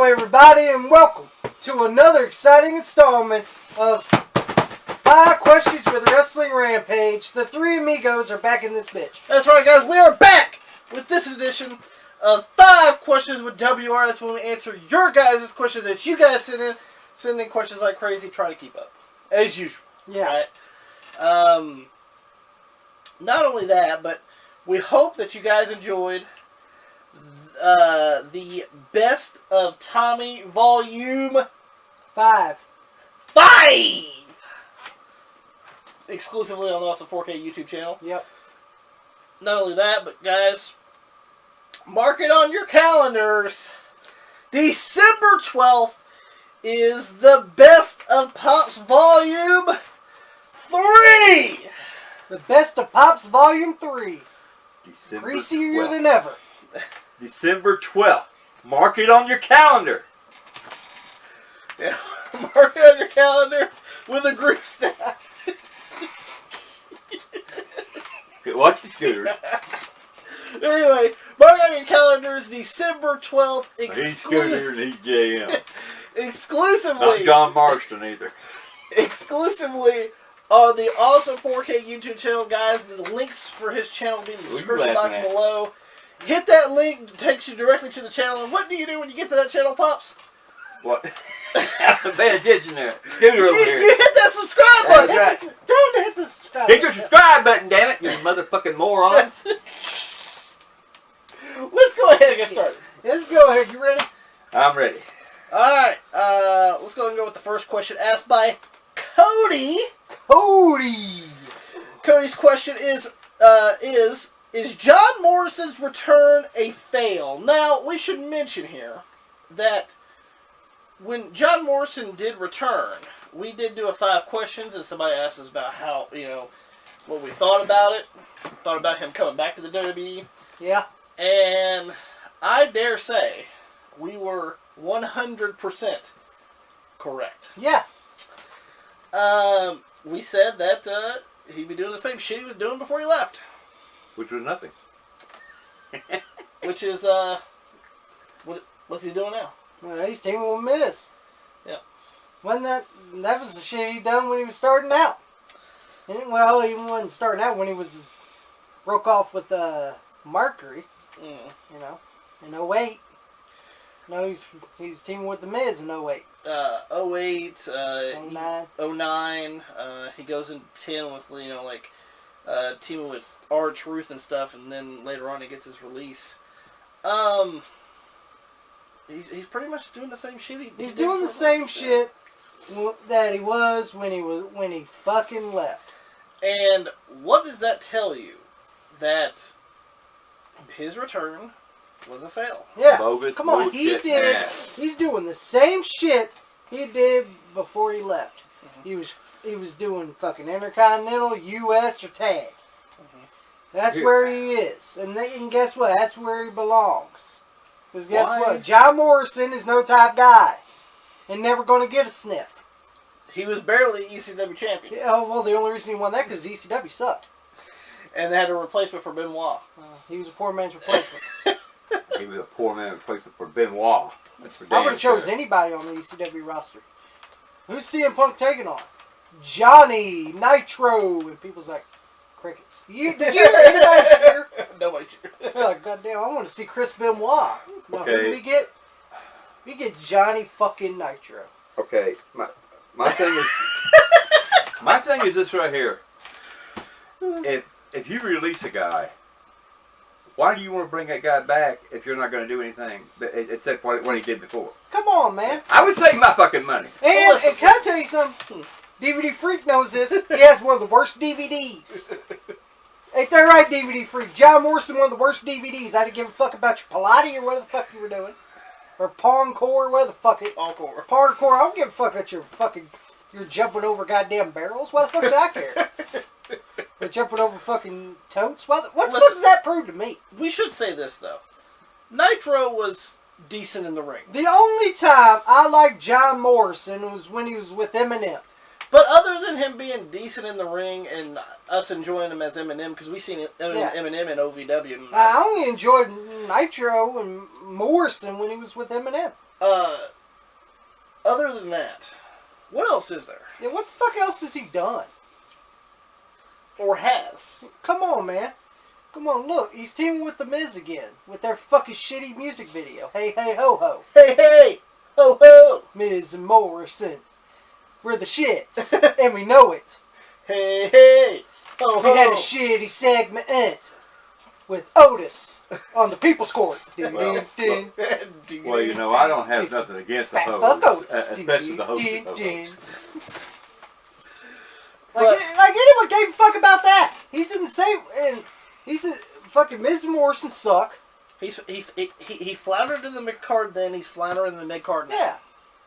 everybody, and welcome to another exciting installment of 5 Questions with Wrestling Rampage. The three amigos are back in this bitch. That's right, guys. We are back with this edition of 5 Questions with WR. That's when we answer your guys' questions that you guys send in. Send in questions like crazy. Try to keep up. As usual. Yeah. Right? Not only that, but we hope that you guys enjoyed the Best of Tommy Volume 5. Exclusively on the Awesome 4K YouTube channel. Yep. Not only that, but guys, mark it on your calendars. December 12th is the Best of Pops Volume 3. The Best of Pops Volume 3. December Greasier 12th. than ever. December 12th. Mark it on your calendar. Yeah, mark it on your calendar with a grease staff. Watch your scooters. Anyway, mark on your calendars December 12th. He's scooter and he's JM. Exclusively. Not John Morrison either. Exclusively on the Awesome 4K YouTube channel, guys. The links for his channel will be in the description box below. Hit that link, takes you directly to the channel. And what do you do when you get to that channel, Pops? What? Pay attention there. Scooter over here. You hit that subscribe button. That's Tell them to hit the subscribe Hit your button. subscribe button, damn it, you motherfucking morons. Let's go ahead and get started. Let's go ahead. You ready? I'm ready. Alright, let's go ahead and go with the first question asked by Cody. Cody's question is John Morrison's return a fail? Now, we should mention here that when John Morrison did return, we did do a 5 questions, and somebody asked us about how, what we thought about it. Thought about him coming back to the WWE. Yeah. And I dare say we were 100% correct. Yeah. We said that he'd be doing the same shit he was doing before he left. Which was nothing. Which is, what's he doing now? Well, he's teaming with Miz. Yeah. Wasn't that was the shit he done when he was starting out. And, well, he wasn't starting out when he was broke off with Mercury. In 08. No, he's teaming with the Miz in 08. 08, 09. 09, he goes in 10 with, teaming with R-Truth and stuff, and then later on he gets his release. He's pretty much doing the same shit He's doing the same shit that he was when he fucking left. And what does that tell you? That his return was a fail. Yeah. Bogus Come on, bullshit. He's doing the same shit he did before he left. Mm-hmm. He was doing fucking Intercontinental, US, or Tag. Mm-hmm. That's where he is. And guess what? That's where he belongs. Because guess what? John Morrison is no top guy. And never going to get a sniff. He was barely ECW champion. Yeah, well, the only reason he won that because ECW sucked. And they had a replacement for Benoit. He was a poor man's replacement. He was a poor man replacement for Benoit. I would have chose anybody on the ECW roster. Who's CM Punk taking on? Johnny Nitro. And people's like, crickets. Did you hear anybody here? Nobody sure. They're like, goddamn, I want to see Chris Benoit. Now, Okay. who do we get? We get Johnny fucking Nitro. Okay, my thing is this right here. If you release a guy, why do you want to bring that guy back if you're not going to do anything except what he did before? Come on, man. I would save my fucking money. And can I tell you something? DVD Freak knows this. He has one of the worst DVDs. Ain't that right, DVD Freak? John Morrison, one of the worst DVDs. I didn't give a fuck about your Pilates or what the fuck you were doing. Or Pongcore, where the fuck it. Encore. Parkour, I don't give a fuck that you're jumping over goddamn barrels. Why the fuck did I care? You're jumping over fucking totes? What the fuck does that prove to me? We should say this, though. Nitro was decent in the ring. The only time I liked John Morrison was when he was with Eminem. But other than him being decent in the ring and us enjoying him as Eminem, because we seen Eminem in OVW. I only enjoyed Nitro and Morrison when he was with Eminem. Other than that, what else is there? Yeah, what the fuck else has he done? Or has? Come on, man. Come on, look. He's teaming with The Miz again with their fucking shitty music video. Hey, hey, ho, ho. Hey, hey, ho, ho. Miz and Morrison. We're the shits. And we know it. Hey, hey, ho, ho. We had a shitty segment with Otis on the People's Court. Well, you know, I don't have nothing against the Fuck hoes, Otis. especially the hoes. Like anyone gave a fuck about that? He's in the same, and he's a fucking Miz and Morrison suck. He floundered in the mid-card then, he's floundering in the mid-card now. Yeah.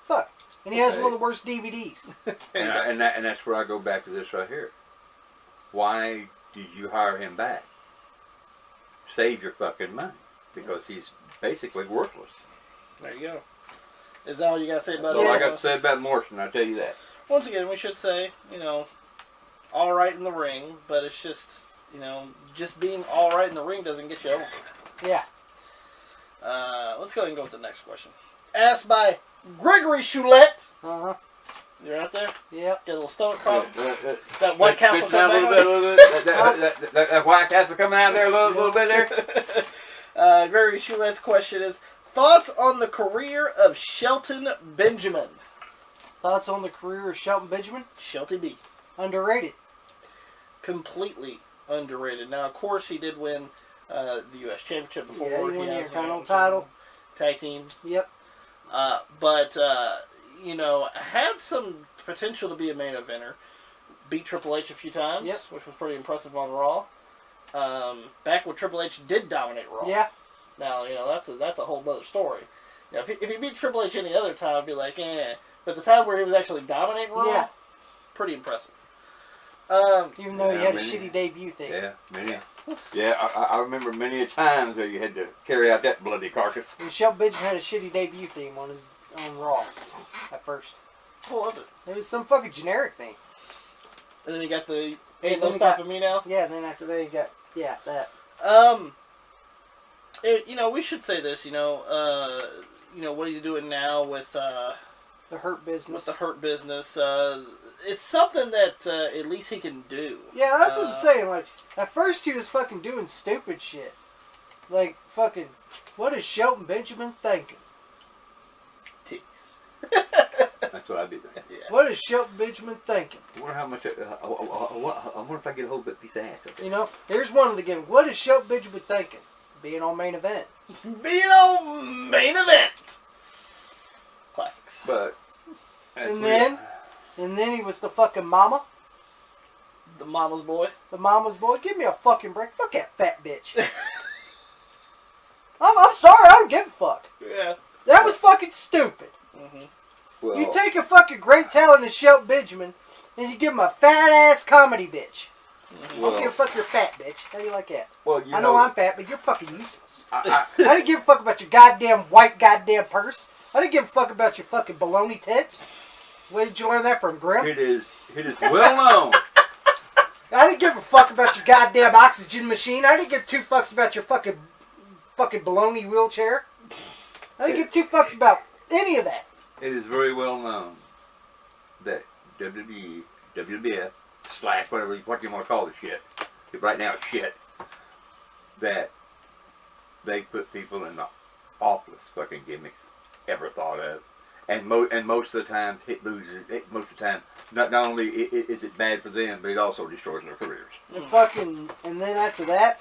Fuck. And he has one of the worst DVDs. And that's where I go back to this right here. Why did you hire him back? Save your fucking money. Because he's basically worthless. There you go. Is that all you got to say about That's all I got to say about Morrison, I'll tell you that. Once again, we should say, you know, all right in the ring, but it's just, you know, just being all right in the ring doesn't get you over. Yeah. Let's go ahead and go with the next question. Asked by Gregory Choulette. Uh-huh. You're out there? Yep. Get a little stomach problem? That White Castle coming out a little bit. That White Castle coming out there a little bit there. Gregory Choulette's question is, thoughts on the career of Shelton Benjamin? Thoughts on the career of Shelton Benjamin? Shelty B. Underrated. Completely underrated. Now, of course, he did win the U.S. Championship before. Yeah, he won the has Intercontinental title. Tag team. Yep. But you know, had some potential to be a main eventer. Beat Triple H a few times, yep, which was pretty impressive on Raw. Back when Triple H did dominate Raw. Yeah. Now, you know, that's a whole other story. You know, if he beat Triple H any other time, I'd be like, eh. But the time where he was actually dominating Raw, yeah, pretty impressive. Even though he had a shitty debut thing. Yeah, many. Yeah, I remember many a times where you had to carry out that bloody carcass. And Shelton Benjamin had a shitty debut theme on Raw at first. What was it? It was some fucking generic thing. And then he got the Ain't No Stopping Me Now? Yeah, and then after that he got, yeah, that. You know, we should say this, you know, what he's doing now with the Hurt Business. With the Hurt Business. It's something that at least he can do. Yeah, that's what I'm saying. Like, at first he was fucking doing stupid shit. Like, fucking, what is Shelton Benjamin thinking? Titties. That's what I'd be thinking. Yeah. What is Shelton Benjamin thinking? I wonder how much, I wonder if I get a hold of that piece of ass. Okay. You know, here's one of the gimmicks. What is Shelton Benjamin thinking? Being on Main Event. Being on Main Event. Classics. But, and then he was the fucking mama. The mama's boy. The mama's boy. Give me a fucking break. Fuck that fat bitch. I'm sorry. I don't give a fuck. Yeah. That was fucking stupid. Mm-hmm. well, You take a fucking great talent as Shelton Benjamin and you give him a fat ass comedy bitch. Mm-hmm. I don't give a fuck, you're fat bitch. How do you like that? Well, I know I'm fat, but you're fucking useless. I I didn't give a fuck about your goddamn white goddamn purse. I didn't give a fuck about your fucking baloney tits. Where did you learn that from, Grim? it is well known. I didn't give a fuck about your goddamn oxygen machine. I didn't give two fucks about your fucking baloney wheelchair. I didn't give two fucks about any of that. It is very well known that WWE, WWF, / whatever what you want to call the shit, right now it's shit, that they put people in the awfulest fucking gimmicks ever thought of. And most of the time, most of the time, not only is it bad for them, but it also destroys their careers. And then after that,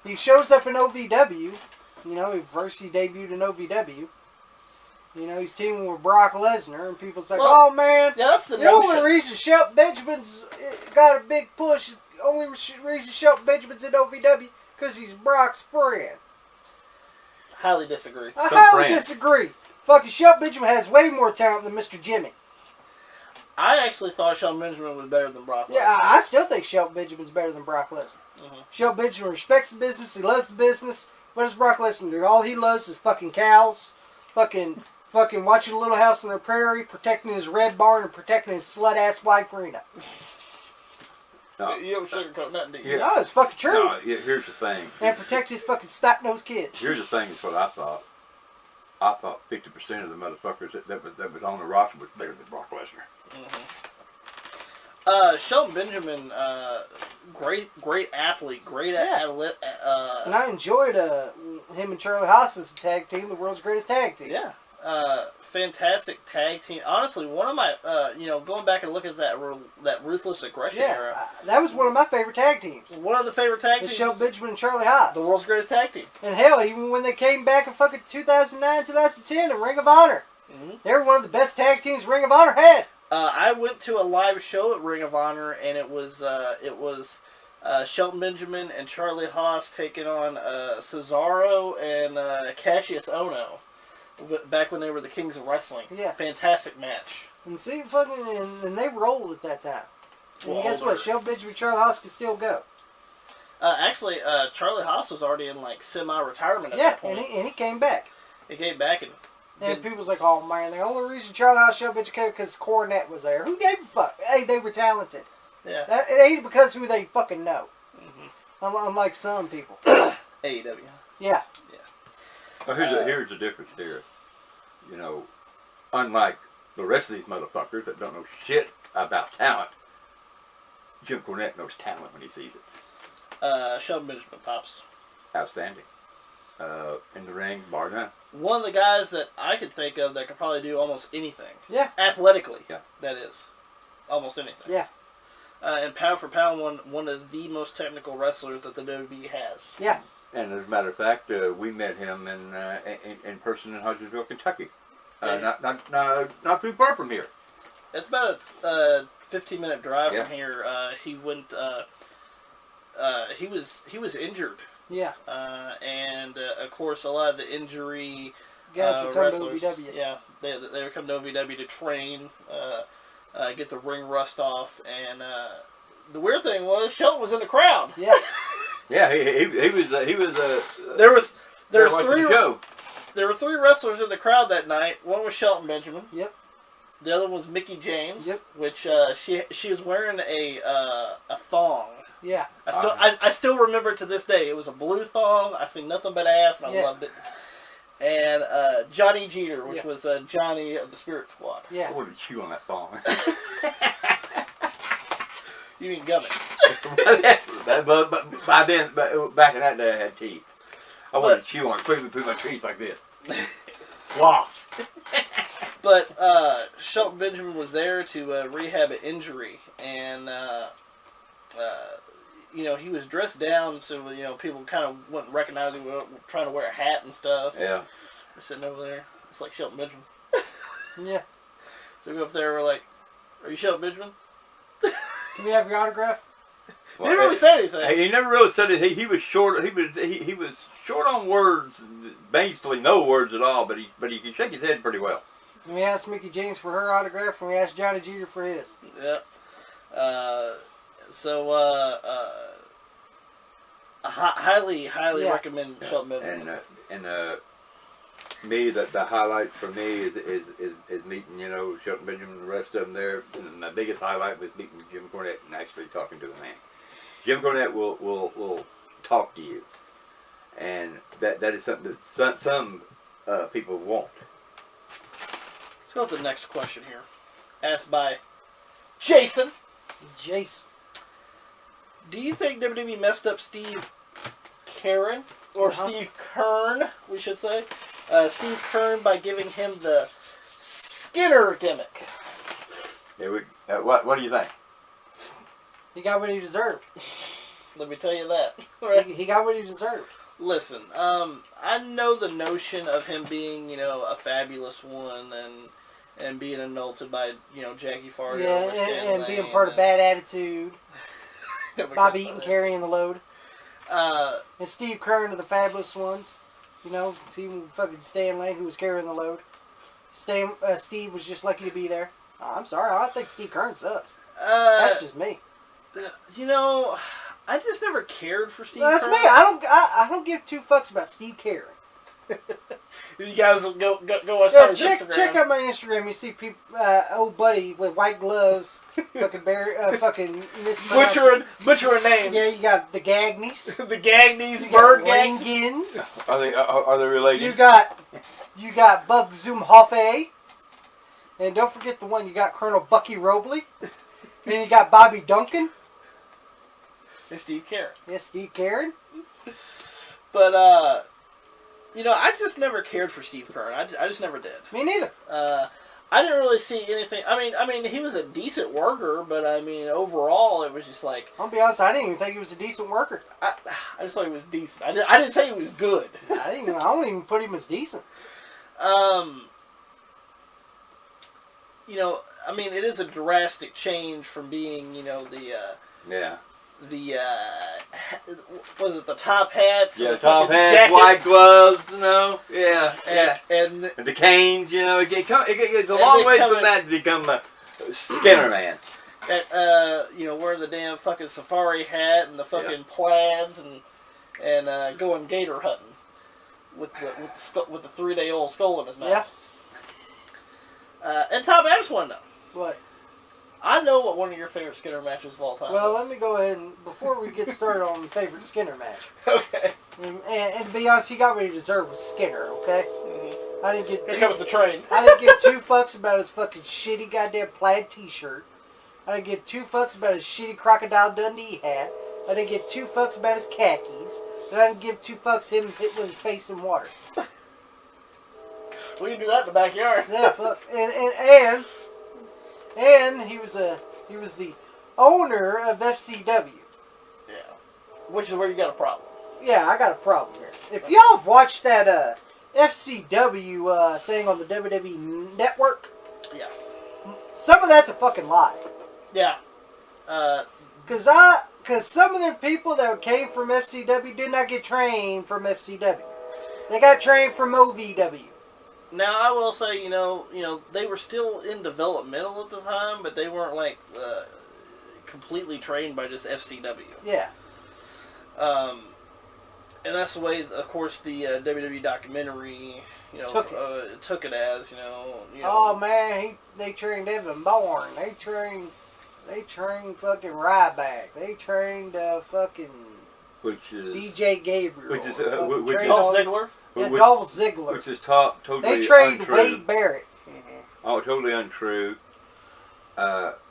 he shows up in OVW. You know, he debuted in OVW. You know, he's teaming with Brock Lesnar, and people's like, well, oh man, yeah, that's the only reason Shelton Benjamin's got a big push, only reason Shelton Benjamin's in OVW, because he's Brock's friend. Highly disagree. I highly disagree. Fucking Shelton Benjamin has way more talent than Mr. Jimmy. I actually thought Shelton Benjamin was better than Brock Lesnar. Yeah, I still think Shelton Benjamin's better than Brock Lesnar. Mm-hmm. Shelton Benjamin respects the business. He loves the business. What does Brock Lesnar do? All he loves is fucking cows, fucking fucking watching Little House on the Prairie, protecting his red barn, and protecting his slut-ass wife, Rena. No. You don't sugarcoat nothing, do you? Yeah. No, it's fucking true. No, here's the thing. And protect his fucking snot-nosed kids. Here's the thing. Is what I thought. I thought 50% of the motherfuckers that was on the roster was better than Brock Lesnar. Shelton Benjamin, great athlete, great athlete. And I enjoyed him and Charlie Haas as a tag team, the world's greatest tag team. Yeah. Fantastic tag team. Honestly, one of my, going back and looking at that Ruthless Aggression era. That was one of my favorite tag teams. One of the favorite tag teams. Shelton Benjamin and Charlie Haas. The world's greatest tag team. And hell, even when they came back in fucking 2009, 2010 in Ring of Honor, they were one of the best tag teams Ring of Honor had. I went to a live show at Ring of Honor, and it was Shelton Benjamin and Charlie Haas taking on Cesaro and Cassius Ohno, back when they were the Kings of Wrestling. Yeah. Fantastic match. And see, fucking, and they rolled at that time. And Well, guess what? Shelton Benjamin and Charlie Haas could still go. Actually, Charlie Haas was already in like semi-retirement at that point. And he came back. He came back And people's like, oh man, the only reason Charlie Haas Shelton Benjamin came because Cornette was there. Who gave a fuck? Hey, they were talented. Yeah. It ain't because who they fucking know. Unlike some people. AEW. Yeah. Well, here's the difference here. You know, unlike the rest of these motherfuckers that don't know shit about talent, Jim Cornette knows talent when he sees it. Shelton Benjamin pops. Outstanding. In the ring, bar none. One of the guys that I could think of that could probably do almost anything. Yeah. Athletically. Yeah. That is. Almost anything. Yeah. And pound for pound, one of the most technical wrestlers that the WWE has. Yeah. And as a matter of fact, we met him in person in Hodgesville, Kentucky. Not too far from here. It's about a 15-minute drive Yeah. from here. He went. He was injured. Yeah. And of course, a lot of the injury Guys would come wrestlers, to OVW. yeah, they would come to OVW to train, get the ring rust off, and the weird thing was Shelton was in the crowd. Yeah. Yeah, he was. There was Show. There were three wrestlers in the crowd that night. One was Shelton Benjamin. Yep. The other was Mickie James. Yep. Which she was wearing a thong. Yeah. I still remember to this day. It was a blue thong. I seen nothing but ass, and I loved it. And Johnny Jeter, which was Johnny of the Spirit Squad. Yeah. I wanted to chew on that thong. You mean Gimmick? but by then, back in that day, I had teeth. I wanted to chew on it, quickly through my teeth like this. Floss. But Shelton Benjamin was there to rehab an injury, and he was dressed down, so people kind of wouldn't recognize him, trying to wear a hat and stuff. Yeah. We're sitting over there. It's like Shelton Benjamin. Yeah. So we go up there. We're like, "Are you Shelton Benjamin? Can we have your autograph?" He didn't really say anything. He never really said it. He was short. He was short on words, basically no words at all. But he could shake his head pretty well. And we asked Mickie James for her autograph, and we asked Johnny Jeter for his. Yeah. Highly recommend Shelton Benjamin. And me, the highlight for me is meeting Shelton Benjamin and the rest of them there. And my biggest highlight was meeting Jim Cornette and actually talking to the man. Jim Cornette will talk to you, and that is something that some people won't. Let's go with the next question here, asked by Jason. Do you think WWE messed up Steve Kern, or Steve Kern, we should say, Steve Kern by giving him the Skinner gimmick? Yeah, what do you think? He got what he deserved. Let me tell you that. He got what he deserved. Listen, I know the notion of him being, a fabulous one and being annulled by, Jackie Fargo. And being part of Bad Attitude. Bobby Eaton carrying the load. And Steve Kern of the Fabulous Ones. Team fucking Stan Lane who was carrying the load. Steve was just lucky to be there. Oh, I'm sorry, I think Steve Kern sucks. That's just me. I just never cared for Steve That's Kern. me. I don't give two fucks about Steve Kern. You guys will go watch Yeah, Tommy's Instagram. check out my Instagram. You see people, old buddy with white gloves, fucking mispronouncing. Butchering names. Yeah, you got the Gagneys. The Gagneys, You Bird got Gang. Langins. Are they related? You got Bug Zoom Hoffe. And don't forget the one you got Colonel Bucky Robley. And you got Bobby Duncan. And Steve Karen. Yeah, Steve Karen. But, I just never cared for Steve Kern. I just never did. Me neither. I didn't really see anything. I mean, he was a decent worker, but overall, it was just like. I'll be honest, I didn't even think he was a decent worker. I just thought he was decent. I didn't say he was good. I don't even put him as decent. It is a drastic change from being, was it the top hats? Yeah, and the top hats, jackets, white gloves, and the canes, it gets a long way from that to become a Skinner man. Wearing the damn fucking safari hat and the fucking plaids and going gator hunting with the 3-day-old skull in his mouth. Yeah. And Tom, I just want to know. What? I know what one of your favorite Skinner matches of all time Well, is. let me go ahead and, before we get started on favorite Skinner match. Okay. And to be honest, he got what he deserved with Skinner, okay? Mm-hmm. I didn't give Here comes the train. I didn't give 2 fucks about his fucking shitty goddamn plaid t-shirt. I didn't give 2 fucks about his shitty Crocodile Dundee hat. I didn't give 2 fucks about his khakis. And I didn't give 2 fucks him hit with his face in water. We can do that in the backyard. Yeah, fuck. And he was the owner of FCW. Yeah. Which is where you got a problem. Yeah, I got a problem here. If y'all have watched that FCW thing on the WWE Network, Yeah. some of that's a fucking lie. Yeah. Cause some of them people that came from FCW did not get trained from FCW. They got trained from OVW. Now I will say, they were still in developmental at the time, but they weren't completely trained by just FCW. Yeah. And that's the way, of course, the WWE documentary, took it as, Oh man, they trained Evan Bourne. They trained fucking Ryback. They trained fucking Which is DJ Gabriel. Which is Dolph Ziggler. Yeah, Dolph Ziggler. Which is totally They trained untrue. Wade Barrett. Mm-hmm. Oh, totally untrue. But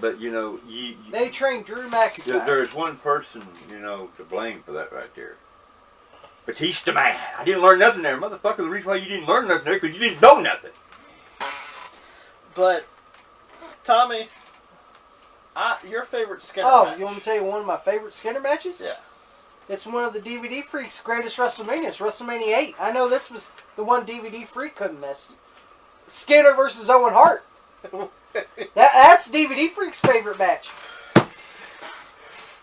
They trained Drew McIntyre. There's one person to blame for that right there. Batista man, I didn't learn nothing there, motherfucker. The reason why you didn't learn nothing there because you didn't know nothing. But Tommy, your favorite Skinner match. You want me to tell you one of my favorite Skinner matches? Yeah. It's one of the DVD Freak's greatest WrestleMania. It's WrestleMania 8. I know this was the one DVD Freak couldn't miss. Skinner versus Owen Hart. That's DVD Freak's favorite match.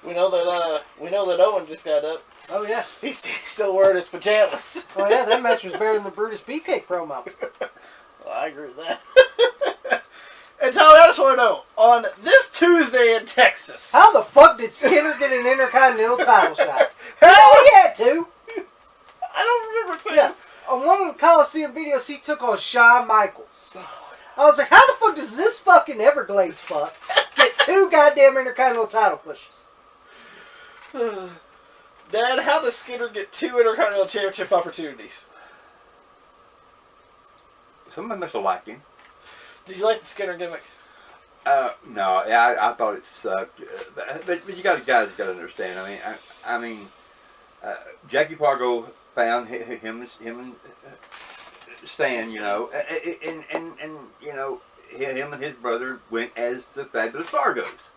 We know that Owen just got up. Oh yeah. He's still wearing his pajamas. Oh yeah, that match was better than the Brutus Beefcake promo. Well, I agree with that. And Tommy, I just want to know, on this Tuesday in Texas. How the fuck did Skinner get an Intercontinental title shot? Hell, he had to. I don't remember saying. Yeah, on one of the Coliseum videos, he took on Shawn Michaels. I was like, how the fuck does this fucking Everglades fuck get 2 goddamn Intercontinental title pushes? Dad, how does Skinner get 2 Intercontinental Championship opportunities? Somebody must have liked him. Did you like the Skinner gimmick? No, yeah, I thought it sucked. But you guys got to understand. I mean, Jackie Fargo found him and Stan, him and his brother went as the Fabulous Fargos,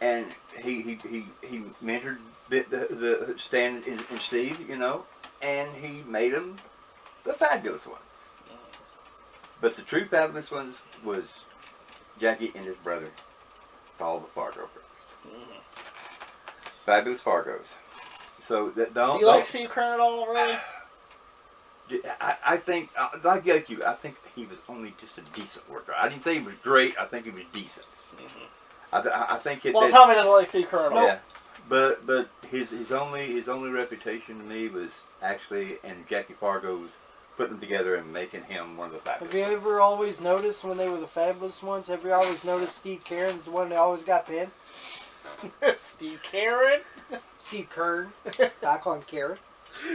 and he mentored the Stan and Steve, and he made them the Fabulous Ones. But the true Fabulous Ones was Jackie and his brother, called the Fargo brothers. Fabulous Fargos. So do you like Steve Kern at all, really? I think, like you, I think he was only just a decent worker. I didn't say he was great. I think he was decent. I think it. Well, Tommy doesn't like Steve Kern at all. Yeah, but his only reputation to me was actually in Jackie Fargo's putting them together and making him one of the fabulous Have you ever always noticed when they were the fabulous ones? Have you always noticed Steve Caron's the one that always got pinned? Steve Caron? Steve Kern. I call him Karen.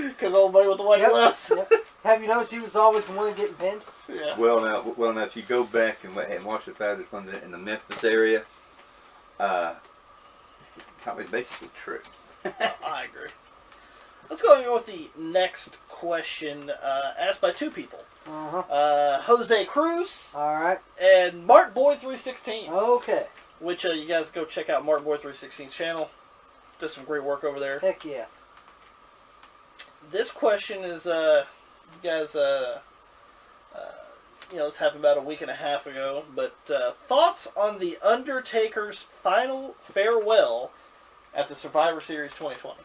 Because old buddy with the white gloves. Yep. Have you noticed he was always the one getting pinned? Yeah. Well, now, if you go back and watch the fabulous ones in the Memphis area, that was basically true. I agree. Let's go and go with the next question asked by two people. Jose Cruz. Alright. And Mark Boy 316. Okay. Which you guys go check out Mark Boy 316's channel. Does some great work over there. Heck yeah. This question is, you guys, this happened about a week and a half ago, but thoughts on The Undertaker's final farewell at the Survivor Series 2020?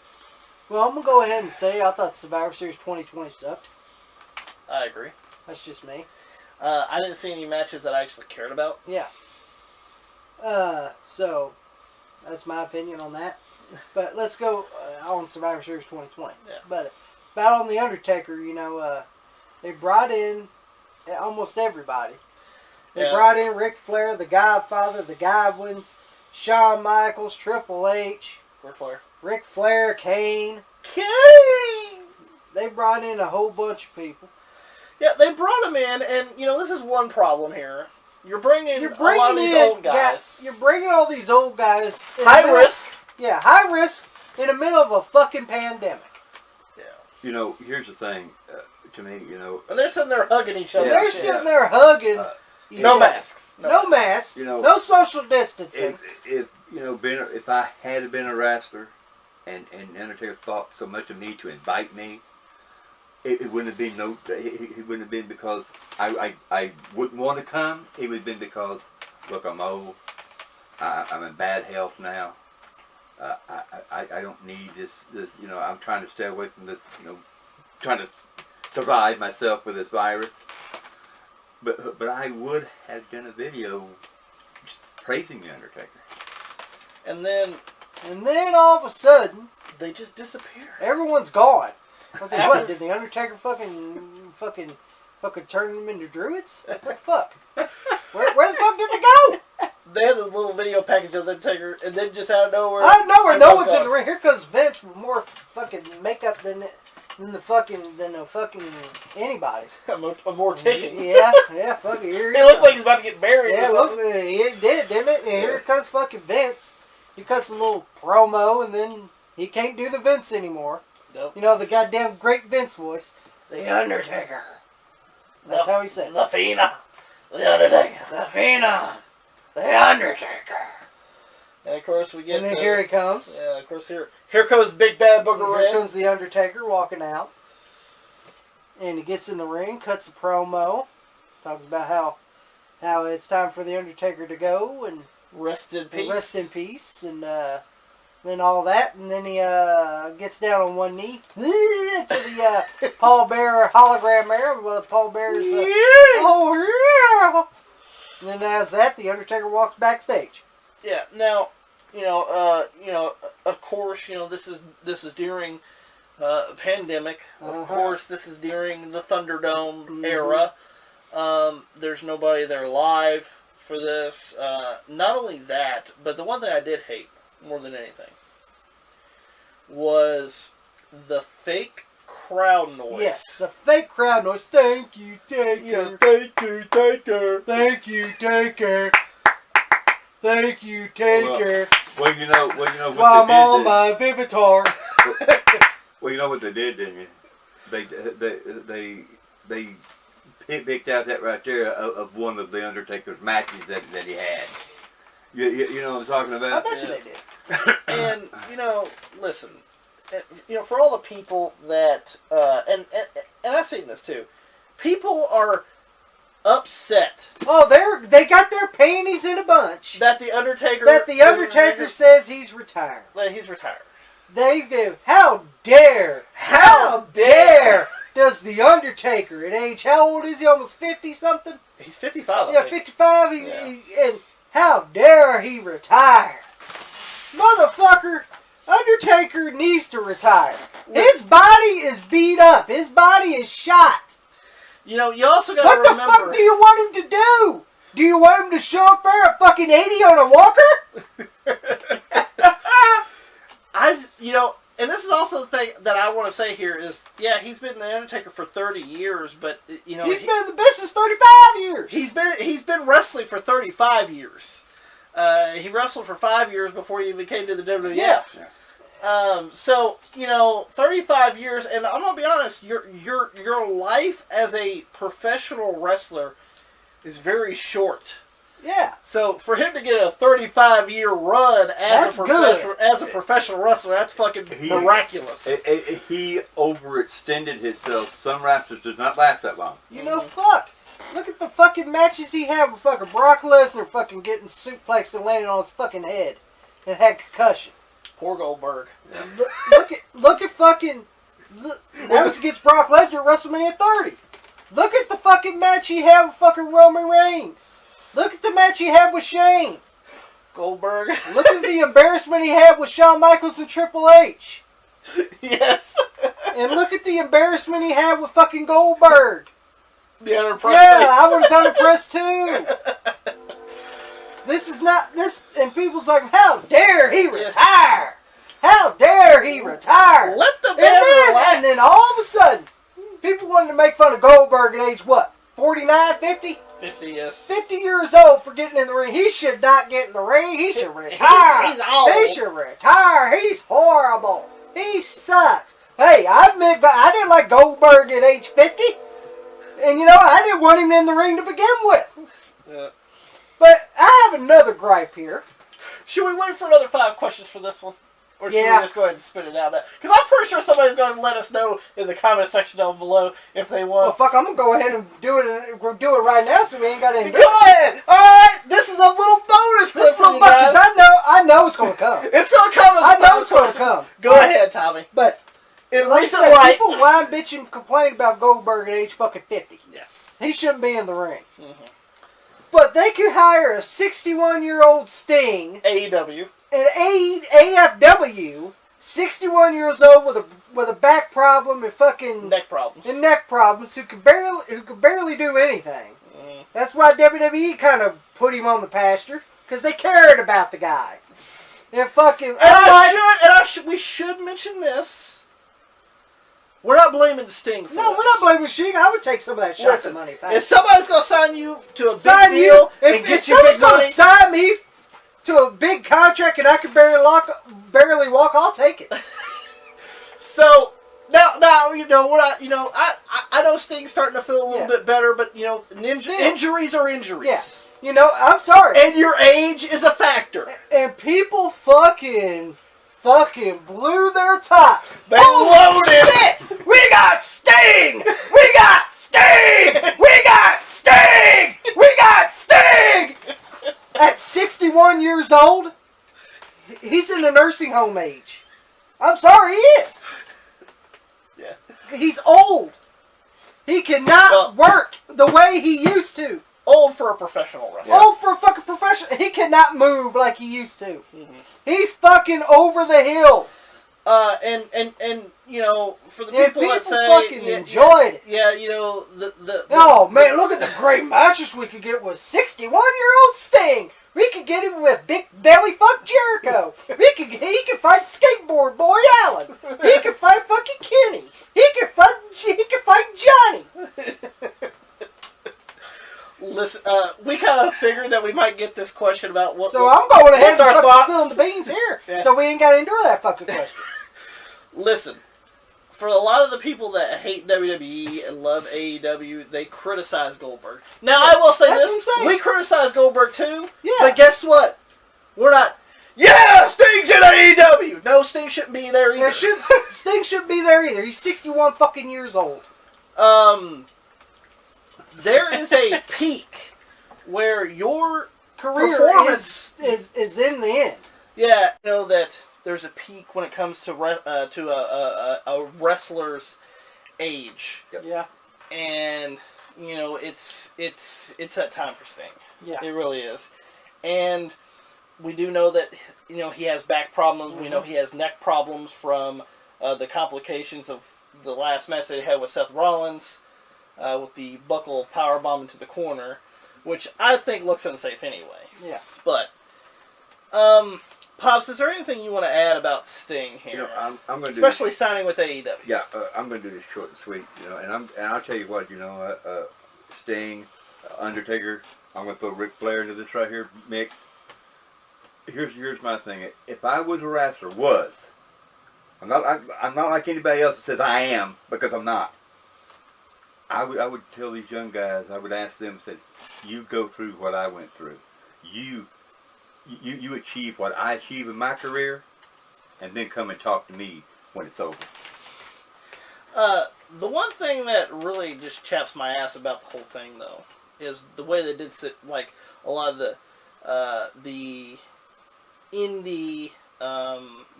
Well, I'm going to go ahead and say I thought Survivor Series 2020 sucked. I agree. That's just me. I didn't see any matches that I actually cared about. Yeah. So, that's my opinion on that. But let's go on Survivor Series 2020. Yeah. But about on The Undertaker, they brought in almost everybody. They brought in Ric Flair, the Godfather, the Godwins, Shawn Michaels, Triple H, Ric Flair, Kane. They brought in a whole bunch of people. Yeah, they brought him in, and, this is one problem here. You're bringing a lot of these old guys. You're bringing all these old guys. High risk. Yeah, high risk in the middle of a fucking pandemic. Yeah. Here's the thing, to me, And they're sitting there hugging each other. Yeah, they're sitting there hugging. No masks. No masks. No social distancing. If I had been a wrestler, and Undertaker thought so much of me to invite me, it wouldn't have been it wouldn't have been because I wouldn't want to come. It would have been because, look, I'm old. I'm in bad health now. I don't need this. I'm trying to stay away from this. Trying to survive myself with this virus. But I would have done a video just praising the Undertaker. And then all of a sudden, they just disappear. Everyone's gone. I was like, what? Did the Undertaker fucking turn them into druids? What the fuck? Where the fuck did they go? They had this little video package of the Undertaker, and then just out of nowhere. Out of nowhere, no one's in the ring. Here comes Vince with more fucking makeup than a fucking anybody. A mortician. Yeah, fucking here. It looks like he's about to get buried. Yeah, it did, didn't it? And here comes fucking Vince. He cuts a little promo, and then he can't do the Vince anymore. Nope. The goddamn great Vince voice. The Undertaker. That's how he said it. The Fiend. The Undertaker. The Fiend. The Undertaker. And of course we get. And then here he comes. Yeah, of course here comes Big Bad Booger Red. Here comes the Undertaker walking out. And he gets in the ring, cuts a promo, talks about how it's time for the Undertaker to go and rest in peace. Rest in peace, and then all that, and then he gets down on one knee to the Paul Bearer hologram there. Well, Paul Bearer's oh yeah. And then as that, the Undertaker walks backstage. Yeah. Now, of course, this is during a pandemic. Of course, this is during the Thunderdome era. There's nobody there live for this. Not only that, but the one thing I did hate more than anything was the fake crowd noise. Yes, the fake crowd noise. Thank you, Taker. Yeah, thank you, Taker. Thank you, Taker. Thank you, Taker. Well, you know what While they I'm on my Vivitar. Well, you know what they did, didn't you? They picked out that right there of one of the Undertaker's matches that he had. You know what I'm talking about? I bet you they did. And, listen, for all the people that, and I've seen this too, people are upset. Oh, they got their panties in a bunch. That the Undertaker says he's retired. That he's retired. They do. How dare does the Undertaker at age, how old is he? Almost 50 something? He's 55. Yeah, 55. And how dare he retire? Motherfucker, Undertaker needs to retire. His body is beat up. His body is shot. You know, you also got to What remember. the fuck do you want him to do? Do you want him to show up there at fucking 80 on a walker? And this is also the thing that I want to say here is, yeah, he's been the Undertaker for 30 years, but you know, he's been in the business 35 years. He's been wrestling for 35 years. He wrestled for 5 years before he even came to the WWF. Yeah. So, you know, 35 years, and I'm gonna be honest, your life as a professional wrestler is very short. Yeah. So for him to get a 35-year run as a professional wrestler, that's fucking miraculous. He overextended himself. Some wrestlers does not last that long. You know, fuck. Look at the fucking matches he had with fucking Brock Lesnar fucking getting suplexed and landing on his fucking head and had concussion. Poor Goldberg. Look at fucking. That was against Brock Lesnar at WrestleMania 30. Look at the fucking match he had with fucking Roman Reigns. Look at the match he had with Shane. Goldberg. Look at the embarrassment he had with Shawn Michaels and Triple H. Yes. And look at the embarrassment he had with fucking Goldberg. The unimpressed. Yeah, I was unimpressed too. This is not this, and people's like, how dare he retire? How dare he retire? Let the man relax. And then all of a sudden, people wanted to make fun of Goldberg at age what? 49, 50? 50, yes. 50 years old for getting in the ring. He should not get in the ring. He should retire. He's old. He should retire. He's horrible. He sucks. Hey, I admit, I didn't like Goldberg at age 50. And you know, I didn't want him in the ring to begin with. Yeah. But I have another gripe here. Should we wait for another 5 questions for this one? Or should we just go ahead and spit it out? Because I'm pretty sure somebody's going to let us know in the comment section down below if they want. Well, fuck, I'm going to go ahead and do it right now so we ain't got to do it. Go ahead! Alright! This is a little bonus clip This for you because guys. I know it's going to come. It's going to come as I know it's going to come. Go ahead, Tommy. But, In like I recent said, life... people whine, bitch, and complain about Goldberg at age fucking 50. Yes. He shouldn't be in the ring. Mm-hmm. But they could hire a 61-year-old Sting AEW. and AFW, 61 years old with a back problem and fucking Neck problems. and neck problems, who could barely do anything. Mm. That's why WWE kind of put him on the pasture, because they cared about the guy. And fucking we should mention this. We're not blaming Sting for no, this. we're not blaming Sting. I would take some of that shot Listen, of money. if somebody's going to sign you to a big deal and get you somebody's big money... going to sign me to a big contract and I can barely walk, I'll take it. So now you know we're not. You know, I know Sting's starting to feel a little bit better, but you know, injuries are injuries. Yeah, you know, I'm sorry. And your age is a factor. And people fucking blew their tops. They loaded. Shit! We got Sting! We got Sting! We got Sting! We got Sting! At 61 years old, he's in the nursing home age. I'm sorry, he is. Yeah. He's old. He cannot work the way he used to. Old for a professional wrestler. Old for a fucking professional. He cannot move like he used to. Mm-hmm. He's fucking over the hill. And you know, for the people that say fucking enjoyed it. Yeah, you know Oh man, look at the great matches we could get with 61-year-old Sting. We could get him with Big Belly Fuck Jericho. He could fight Skateboard Boy Allen. He could fight fucking Kenny. He could fight Johnny. Listen, we kind of figured that we might get this question about what. So I'm going ahead and our thoughts? spilling the beans here. Yeah. So we ain't got to endure that fucking question. Listen, for a lot of the people that hate WWE and love AEW, they criticize Goldberg. Now, I will say That's this. what I'm saying. We criticize Goldberg too. Yeah. But guess what? We're not, yeah, Sting's in AEW. No, Sting shouldn't be there either. Sting shouldn't be there either. He's 61 fucking years old. There is a peak where your Career performance is in the end. Yeah, you know that there's a peak when it comes to a wrestler's age. Yeah. And you know it's that time for Sting. Yeah. It really is. And we do know that you know he has back problems. Mm-hmm. We know he has neck problems from the complications of the last match that he had with Seth Rollins. with the buckle powerbomb into the corner, which I think looks unsafe anyway. Yeah. But, Pops, is there anything you want to add about Sting here? You know, I'm going to especially signing with AEW. Yeah, I'm going to do this short and sweet. You know, and I'll tell you what. You know, Sting, Undertaker. I'm going to throw Ric Flair into this right here, Mick. Here's my thing. If I was a wrestler, I'm not like anybody else that says I am, because I'm not. I would tell these young guys. I would ask them, said, you go through what I went through. You achieve what I achieve in my career, and then come and talk to me when it's over. The one thing that really just chaps my ass about the whole thing, though, is the way they did sit, like a lot of the indie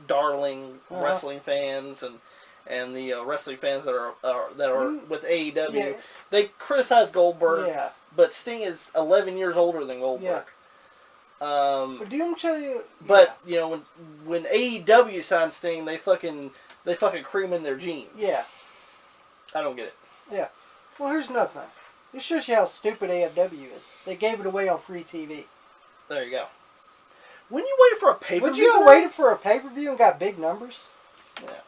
darling wrestling fans and the wrestling fans that are with AEW. Yeah. They criticize Goldberg, Yeah. but Sting is 11 years older than Goldberg. Yeah. But do you tell you? But you know, when AEW signed Sting, they fucking cream in their jeans. Yeah. I don't get it. Yeah. Well, here's nothing. This shows you how stupid AEW is. They gave it away on free TV. There you go. When you wait for a pay-per-view, Would you have waited for a pay-per-view and got big numbers? Yeah.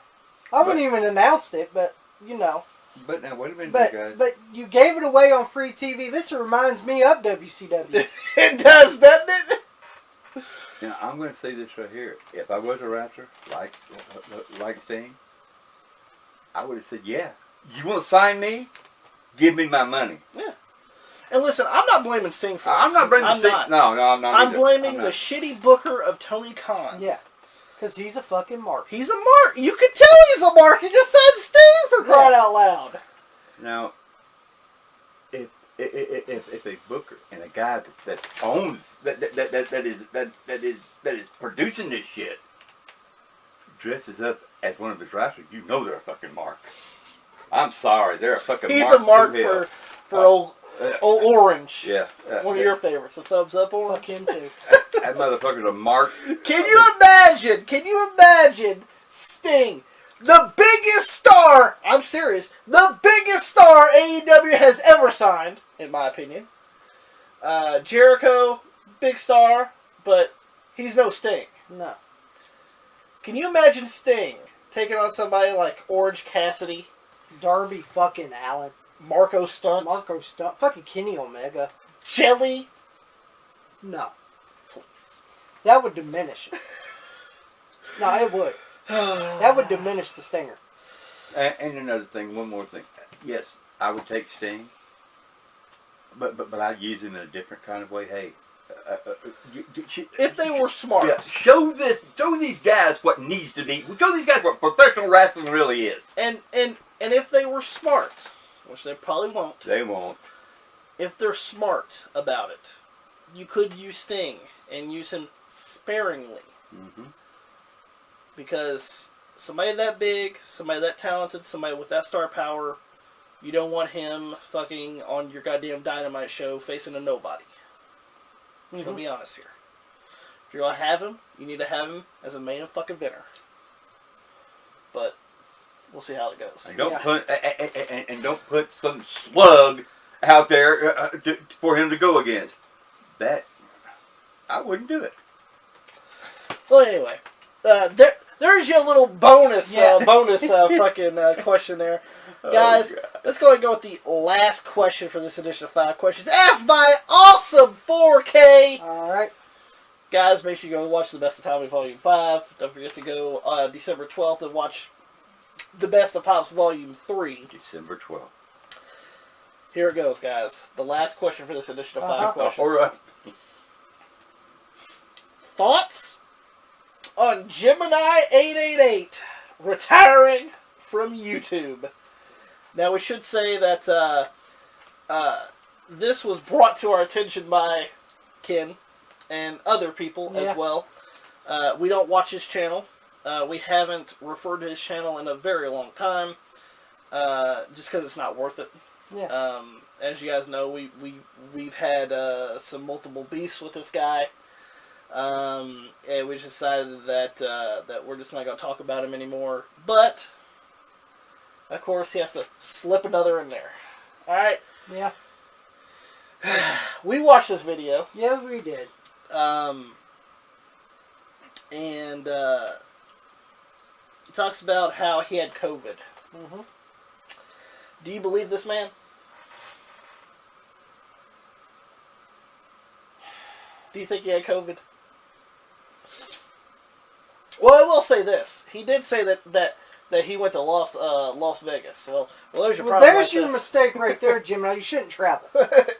I wouldn't even announced it, but you know. But now, wait a minute, guys. But you gave it away on free TV. This reminds me of WCW. It does, doesn't it? Now, I'm going to say this right here. If I was a wrestler like Sting, I would have said, yeah. You want to sign me? Give me my money. Yeah. And listen, I'm not blaming Sting for this. I'm not blaming Sting. Not. No, I'm not. I'm blaming the shitty booker of Tony Khan. Yeah. Because he's a fucking mark. He's a mark. You can tell he's a mark. He just said Sting for crying out loud. Now, if a booker and a guy that owns that is producing this shit dresses up as one of his wrestlers, you know they're a fucking mark. I'm sorry, they're a fucking mark. He's a mark for old Orange. Yeah. One of your favorites. A thumbs up Orange. Fuck him too. That motherfucker's a mark. Can you imagine Sting, the biggest star, I'm serious, the biggest star AEW has ever signed, in my opinion. Jericho, big star, but he's no Sting. No. Can you imagine Sting taking on somebody like Orange Cassidy, Darby fucking Allin, Marco Stunt, fucking Kenny Omega, Jelly? No. Please. That would diminish it. No, it would. That would diminish the Stinger. And another thing, one more thing. Yes, I would take Sting, but I'd use him in a different kind of way. Hey, if they were smart, yeah, show these guys what needs to be. Show these guys what professional wrestling really is. And if they were smart, which they probably won't. They won't. If they're smart about it, you could use Sting and use him sparingly. Mm-hmm. Because somebody that big, somebody that talented, somebody with that star power, you don't want him fucking on your goddamn Dynamite show facing a nobody. I'm just gonna be honest here. If you're gonna have him, you need to have him as a main fucking eventer. But we'll see how it goes. And don't put some slug out there for him to go against. That I wouldn't do it. Well, anyway, there's your little bonus fucking question there. Guys, let's go ahead and go with the last question for this edition of 5 Questions, asked by Awesome 4K. Alright. Guys, make sure you go watch The Best of Tommy Volume 5. Don't forget to go December 12th and watch The Best of Pops Volume 3. December 12th. Here it goes, guys. The last question for this edition of 5 Questions. All right. Thoughts on Gemini 888 retiring from YouTube? Now, we should say that this was brought to our attention by Ken and other people as well. We don't watch his channel. We haven't referred to his channel in a very long time, just because it's not worth it. Yeah. As you guys know, we've had some multiple beefs with this guy. And we decided that we're just not going to talk about him anymore. But, of course, he has to slip another in there. All right. Yeah. We watched this video. Yeah, we did. And it talks about how he had COVID. Mm-hmm. Do you believe this man? Do you think he had COVID? Well, I will say this. He did say that he went to Las Vegas. Well, there's your problem. There's your mistake right there, Gemini. You shouldn't travel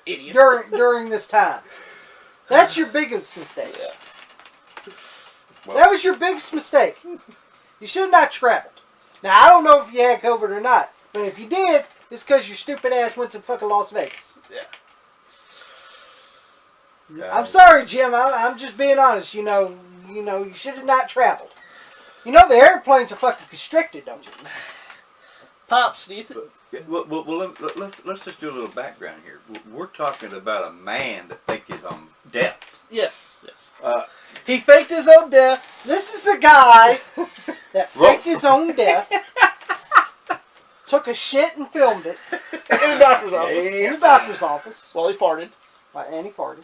idiot during this time. That's your biggest mistake. Yeah. Well, That was your biggest mistake. You should have not traveled. Now, I don't know if you had COVID or not, but if you did, it's because your stupid ass went to fucking Las Vegas. Yeah. I'm sorry, Jim. I'm just being honest. You know, you should have not traveled. You know the airplanes are fucking constricted, don't you? Pops, do you think? well, let's just do a little background here. We're talking about a man that faked his own death. Yes. He He faked his own death. This is a guy that faked his own death, took a shit and filmed it In a doctor's office. in a doctor's office, While he farted. and he farted.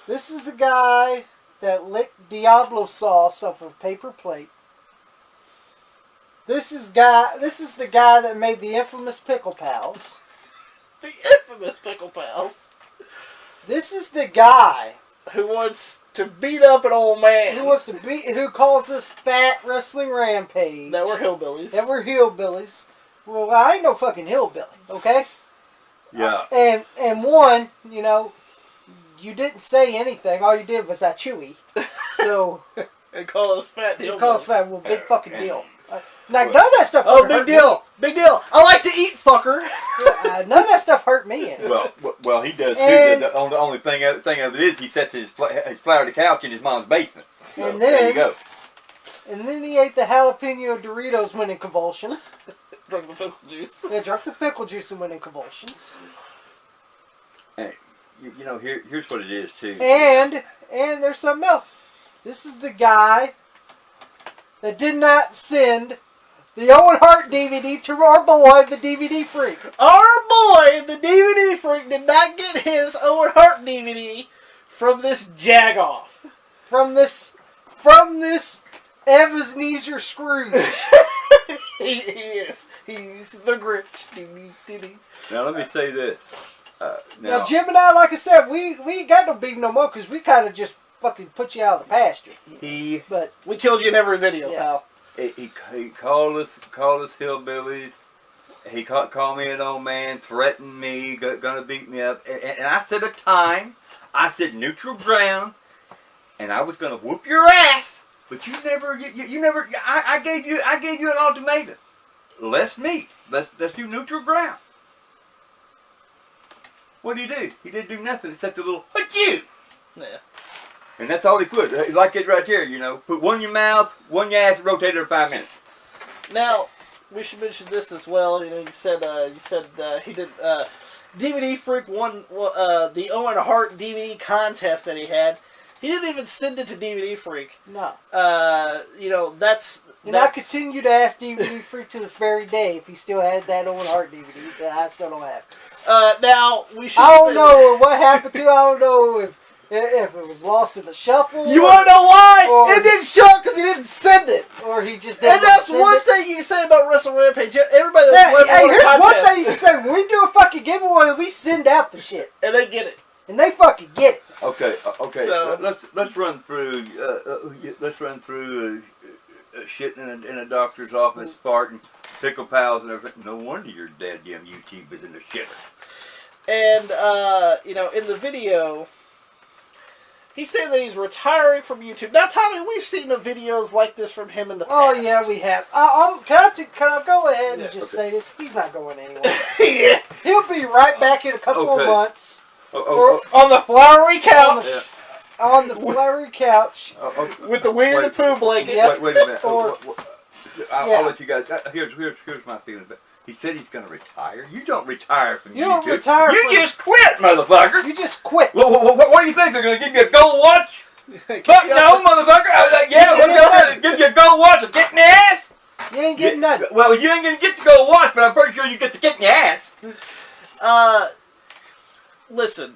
This is a guy that licked Diablo sauce off a paper plate. This is the guy that made the infamous Pickle Pals. The infamous Pickle Pals. This is the guy Who wants to beat up an old man. who calls us Fat Wrestling Rampage. That we're hillbillies. That we're hillbillies. Well, I ain't no fucking hillbilly, okay? Yeah. And one, you didn't say anything. All you did was I chewy. So And call us fat you hillbillies. call us fat. Well, big fucking deal. None of that stuff. Oh, hurt big me. deal. Big deal. I like to eat, fucker. None of that stuff hurt me. Any. Well, he does too. And- The only thing of it is he sets his flowery couch in his mom's basement. So, And there you then- go. And then he ate the jalapeno Doritos when in convulsions. Drunk the pickle juice. Yeah, drank the pickle juice and went in convulsions. Hey, here's what it is too. And there's something else. This is the guy that did not send the Owen Hart DVD to our boy, the DVD freak. Our boy, the DVD freak, did not get his Owen Hart DVD from this jagoff. From this Ebenezer Scrooge. He is. He's the Grinch. Now let me say this. Now, Gemini, like I said, we ain't got no beef no more because we kind of just fucking put you out of the pasture. But We killed you in every video, Yeah. pal. He called us hillbillies. He called me an old man, threatened me, gonna beat me up, and I said a time. I said neutral ground, and I was gonna whoop your ass. But you never. I gave you an ultimatum. Let's meet. Let's do neutral ground. What did he do? He didn't do nothing except a little "what you." Yeah. And that's all he put. Like it right here, Put one in your mouth, one in your ass, and rotate it for 5 minutes. Now, we should mention this as well. You said he did. DVD Freak won the Owen Hart DVD contest that he had. He didn't even send it to DVD Freak. no. That's. And I continue to ask DVD freak to this very day if he still had that Owen Hart DVD that I still don't have. Now, we should I don't know what happened to it. I don't know if it was lost in the shuffle. You want to know why? Or- It didn't show because he didn't send it. Or he just didn't And that's send one it. thing you can say about Wrestle Rampage. Everybody that's Hey, won a here's one contest, thing you can say. When we do a fucking giveaway, we send out the shit. and they get it. And they fucking get it. Okay. So- Let's run through. Shitting in a doctor's office, farting, pickle pals, and everything. No wonder your damn YouTube is in the shitter. And in the video, he's saying that he's retiring from YouTube. Now, Tommy, we've seen the videos like this from him in the past. Oh, yeah, we have. Can I go ahead and Yeah, just okay. say this? He's not going anywhere. Yeah. He'll be right back in a couple of Okay. months On the flowery couch Yeah. on the flowery couch. with the Winnie the Pooh blanket. Yep. Wait a minute. Or- I'll Yeah. let you guys. Here's my feeling. He said he's going to retire. You don't retire from You YouTube. don't retire You from- just quit, motherfucker. You just quit. What do you think? They're going to give you a gold watch? Fuck no, motherfucker. I was like, yeah, we're going to give you a gold watch and kick in the ass. You ain't getting nothing. Well, you ain't gonna get to go once, but I'm pretty sure you get to kick in your ass. Listen,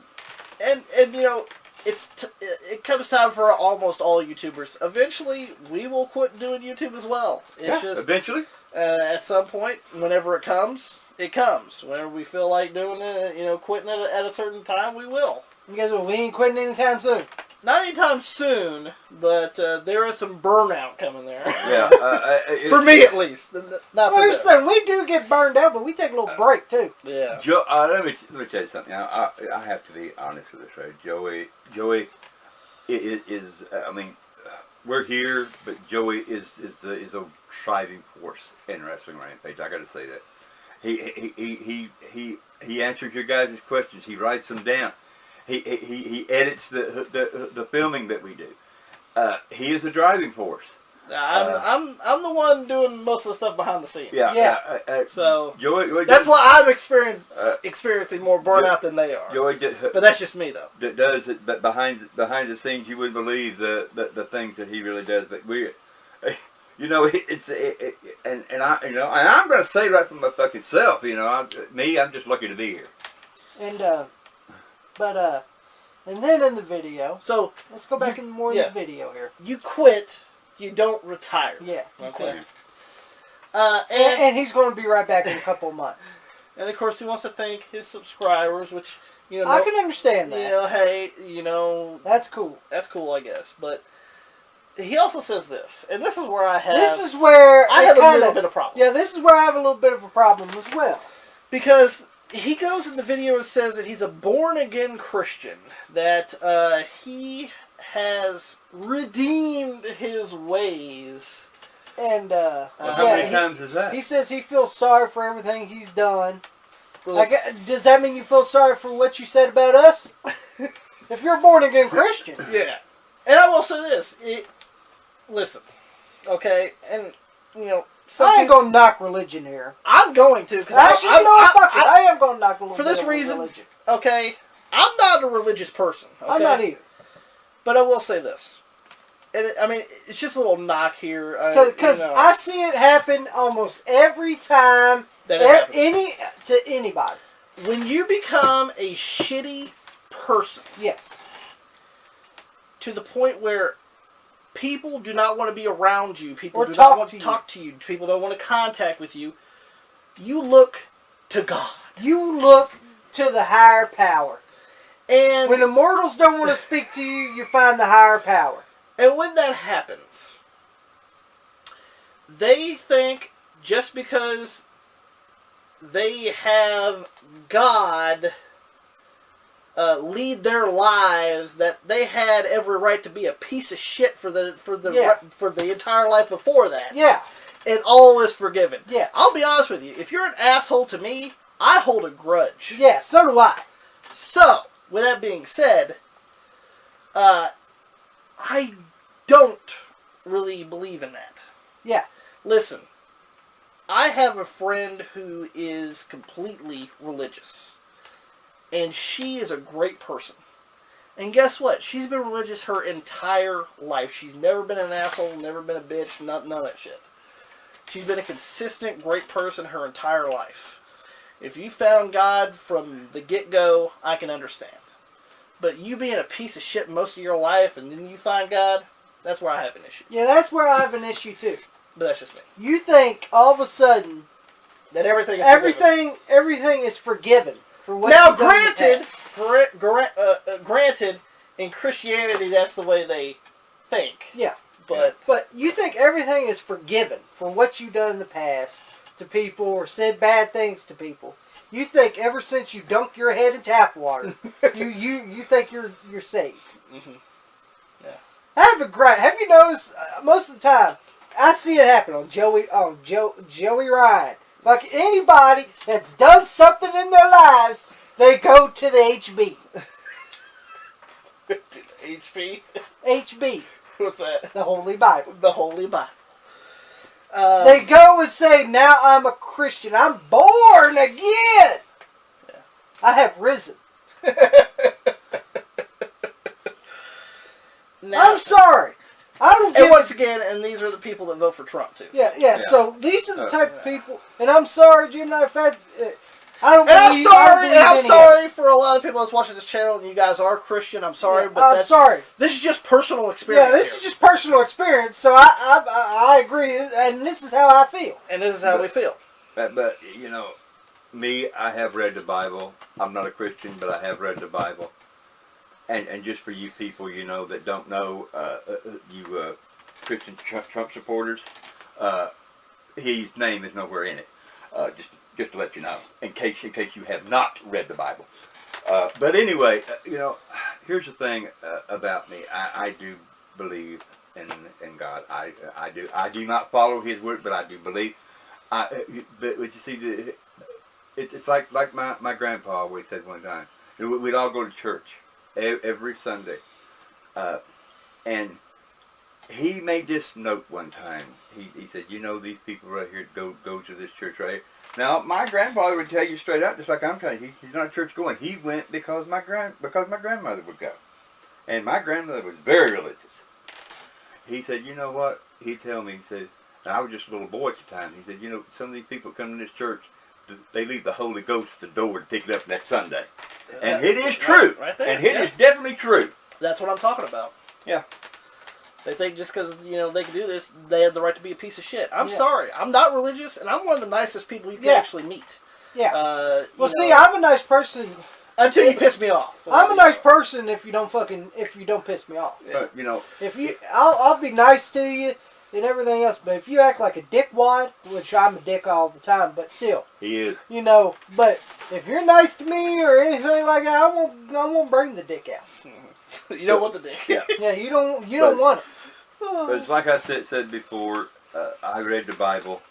and you know, it comes time for almost all YouTubers. Eventually, we will quit doing YouTube as well. It's just eventually. At some point, whenever it comes, it comes. Whenever we feel like doing it, you know, quitting it at a certain time, we will. You guys, we ain't quitting anytime soon. Not anytime soon, but there is some burnout coming there. Yeah, for me at least. Not for First thing, we do get burned out, but we take a little break too. Yeah. Let me tell you something. I have to be honest with this, right? Joey is. I mean, we're here, but Joey is a driving force in Wrestling Rampage. I got to say that. He answers your guys' questions. He writes them down. He edits the filming that we do. He is a driving force. I'm the one doing most of the stuff behind the scenes. Yeah. So Joey that's why I'm experiencing more burnout than they are. Joey but that's just me though. That does it, but behind the scenes, you wouldn't believe the things that he really does. But you know, and I'm going to say right from my fucking self. You know, I'm just lucky to be here. And and then in the video, so let's go back in more in the video here. You quit, you don't retire. Yeah. Okay. And he's going to be right back in a couple of months. And of course, he wants to thank his subscribers, which you know I can understand that. You know, hey, you know, that's cool. That's cool, I guess. But he also says this, and this is where I have. This is where I have a little bit of problem. Yeah, this is where I have a little bit of a problem as well, because he goes in the video and says that he's a born-again Christian, that he has redeemed his ways. And, how many times is that? He says he feels sorry for everything he's done. Does that mean you feel sorry for what you said about us? If you're a born-again Christian. Yeah. And I will say this. Listen, okay, and, you know, I ain't gonna knock religion here. I'm going to, because I am gonna knock a little for bit this of reason. religion. Okay, I'm not a religious person. Okay? I'm not either. But I will say this, and I mean, it's just a little knock here. Because I see it happen almost every time to anybody. When you become a shitty person, yes, to the point where people do not want to be around you. People do not want to talk to you. People don't want to contact with you. You look to God. You look to the higher power. And when the mortals don't want to speak to you, you find the higher power. And when that happens, they think just because they have God lead their lives, that they had every right to be a piece of shit for the entire life before that. Yeah. And all is forgiven. Yeah. I'll be honest with you. If you're an asshole to me, I hold a grudge. Yeah, so do I. So, with that being said, I don't really believe in that. Yeah. Listen, I have a friend who is completely religious. And she is a great person. And guess what? She's been religious her entire life. She's never been an asshole, never been a bitch, none of that shit. She's been a consistent, great person her entire life. If you found God from the get-go, I can understand. But you being a piece of shit most of your life and then you find God, that's where I have an issue. Yeah, that's where I have an issue too. But that's just me. You think all of a sudden that everything is forgiven. For what now, granted, in Christianity, that's the way they think. Yeah. But you think everything is forgiven for what you've done in the past to people or said bad things to people. You think ever since you dunked your head in tap water, you think you're saved. Mm-hmm. Yeah. Have you noticed most of the time I see it happen on Joey Ryan. Like anybody that's done something in their lives, they go to the HB. HB? HB. What's that? The Holy Bible. The Holy Bible. They go and say, now I'm a Christian. I'm born again. Yeah. I have risen. Now, I'm sorry. I don't And give once again, and these are the people that vote for Trump too. Yeah. So these are the type of people, and I'm sorry, Gemini, if I don't. And believe, I'm sorry for a lot of people that's watching this channel, and you guys are Christian. I'm sorry, but I'm sorry. This is just personal experience. Yeah, this is just personal experience. So I agree, and this is how I feel. And this is how we feel. But you know, me, I have read the Bible. I'm not a Christian, but I have read the Bible. And just for you people, you know, that don't know, you Christian Trump supporters, his name is nowhere in it. Just to let you know, in case you have not read the Bible. But anyway, you know, here's the thing about me. I do believe in God. I do. I do not follow His word, but I do believe. But you see, it's like my grandpa always said one time. We'd all go to church every Sunday, and he made this note one time. He said, you know, these people right here go to this church right here. Now, my grandfather would tell you straight out, just like I'm telling you, he's not church going. He went because my grandmother would go, and my grandmother was very religious. He said, you know what? He'd tell me, he said, and I was just a little boy at the time. He said, you know, some of these people come to this church, they leave the Holy Ghost at the door to pick it up next Sunday, and it is true, right there, and it is definitely true. That's what I'm talking about. Yeah. They think just because, you know, they can do this, they have the right to be a piece of shit. I'm sorry. I'm not religious, and I'm one of the nicest people you can actually meet. Yeah. Well, see, I'm a nice person. Until you piss me off. I'm a nice person if you don't piss me off. But, you know, I'll be nice to you and everything else, but if you act like a dickwad, which I'm a dick all the time, but still. he is. You know, but if you're nice to me or anything like that, I won't bring the dick out. You don't want the dick. Yeah. Yeah, you don't want it. But it's like I said before, I read the Bible.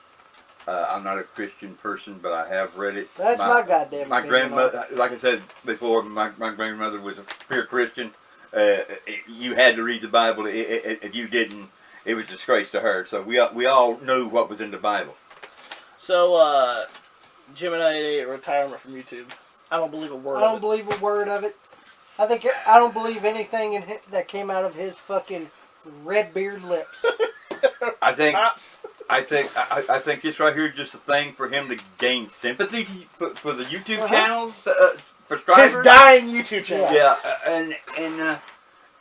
I'm not a Christian person, but I have read it. That's my goddamn My opinion grandmother, like I said before, my grandmother was a pure Christian. You had to read the Bible. If you didn't, it was a disgrace to her. So we all knew what was in the Bible. So, Gemini retirement from YouTube. I don't believe a word of it. I don't believe a word of it. I don't believe anything that came out of his fucking red beard lips. I think this right here is just a thing for him to gain sympathy for the YouTube channel subscribers. His dying YouTube channel. Yeah, and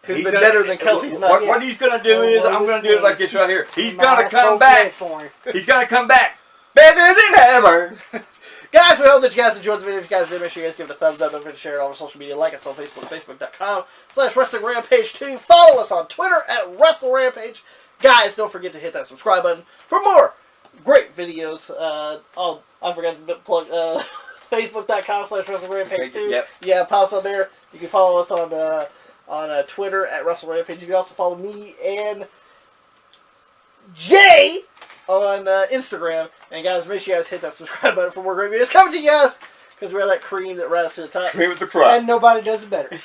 he's been better than Kelsey's not. What he's gonna do is I'm gonna do it like this right here. He's gonna come back. He's gonna come back better than ever. Guys, we hope that you guys enjoyed the video. If you guys did, make sure you guys give it a thumbs up. Don't forget to share it all over social media. Like us on Facebook, Facebook.com/WrestlingRampage2. Follow us on Twitter at WrestleRampage. Guys, don't forget to hit that subscribe button for more great videos. I forgot to plug Facebook.com/WrestlingRampage2. Yep. Yeah, post on there. You can follow us on Twitter at WrestleRampage. You can also follow me and Jay on Instagram. And guys, make sure you guys hit that subscribe button for more great videos coming to you guys. Because we're that cream that rises to the top. Cream with the crop. And nobody does it better.